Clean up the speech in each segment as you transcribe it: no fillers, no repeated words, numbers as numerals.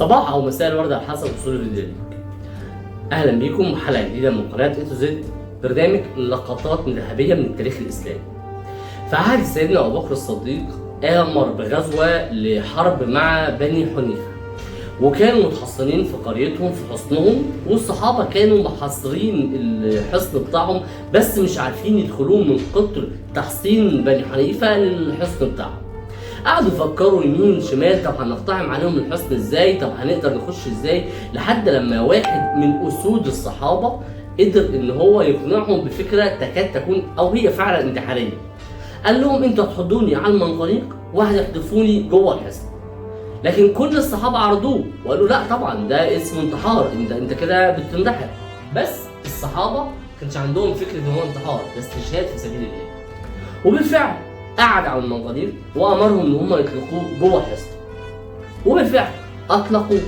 صباح او مساء الورد على حسب وصول الفيديو ليك. اهلا بيكم وحلقه جديده من قناه A to Z، برنامج لقطات ذهبيه من التاريخ الاسلامي. في عهد سيدنا ابو بكر الصديق امر بغزوه لحرب مع بني حنيفه، وكانوا متحصنين في قريتهم في حصنهم، والصحابه كانوا محاصرين الحصن بتاعهم بس مش عارفين يدخلوه من كتر تحصين بني حنيفه للحصن بتاعهم. قعدوا يفكروا يمين شمال، طب هنقتحم عليهم الحصن ازاي، طب هنقدر نخش ازاي، لحد لما واحد من اسود الصحابه قدر ان هو يقنعهم بفكره تكاد تكون او هي فعلا انتحاريه. قال لهم انتوا هتحطوني على المنغليق وهتحدفوني جوه الحصن. لكن كل الصحابه عرضوه وقالوا لا طبعا ده اسمه انتحار، انت كده بتندحر. بس الصحابه ما كانش عندهم فكره ان هو انتحار، ده استشهاد في سبيل الله. وبالفعل قعد على المنغليق وامرهم ان هم يطلقوه جوه الحصن، وبالفعل اطلقوه.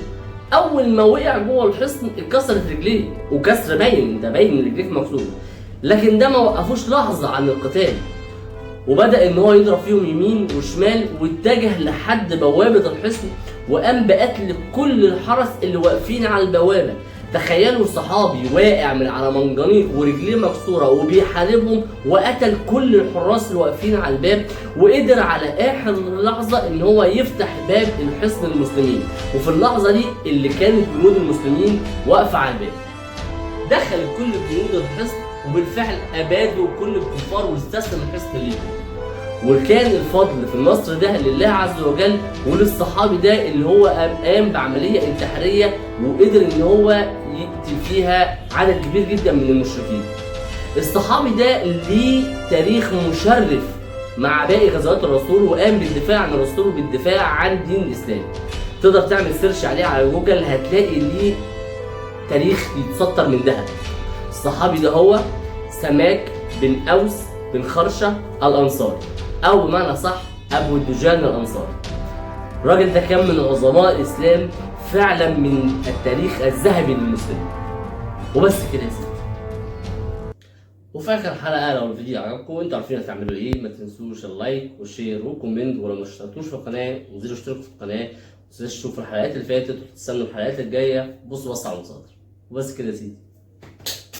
اول ما وقع جوه الحصن اتكسرت رجليه، وكسر باين، ده باين ان رجليه مكسوره، لكن ده ما وقفوش لحظه عن القتال، وبدا ان هو يضرب فيهم يمين وشمال، واتجه لحد بوابه الحصن وقام بقتل كل الحرس اللي واقفين على البوابه. تخيلوا صحابي واقع من على منجنيق ورجليه مكسوره وبيحاربهم، وقتل كل الحراس اللي واقفين على الباب، وقدر على اخر لحظه ان هو يفتح باب الحصن المسلمين. وفي اللحظه دي اللي كانت جنود المسلمين واقفه على الباب، دخل كل جنود الحصن وبالفعل ابادوا كل الكفار واستسلم الحصن ليهم. وكان الفضل في النصر ده لله عز وجل وللصحابي ده اللي هو قام بعمليه انتحاريه وقدر ان هو يقتل فيها عدد كبير جدا من المشركين. الصحابي ده ليه تاريخ مشرف مع باقي غزوات الرسول، وقام بالدفاع عن الرسول وبالدفاع عن الدين الاسلامي. تقدر تعمل سيرش عليه على جوجل هتلاقي ليه تاريخ يتسطر من ذهب. الصحابي ده هو سماك بن اوس بن خرشه الانصاري، او بمعنى صح ابو الدجان الانصاري. الراجل ده كان من عظماء الاسلام فعلا، من التاريخ الذهبي للمسلمين. وبس كده يا سيدي. وفي اخر حلقه لو الفيديو عجبكم انتوا عارفين هتعملوا ايه، ما تنسوش اللايك والشير والكومنت، ولو ما اشتركتوش في القناه انزلوا اشتركوا في القناه، ما تنسوش تشوفوا الحلقات اللي فاتت وتستنوا الحلقات الجايه. بصوا على المصادر. وبس كده يا سيدي.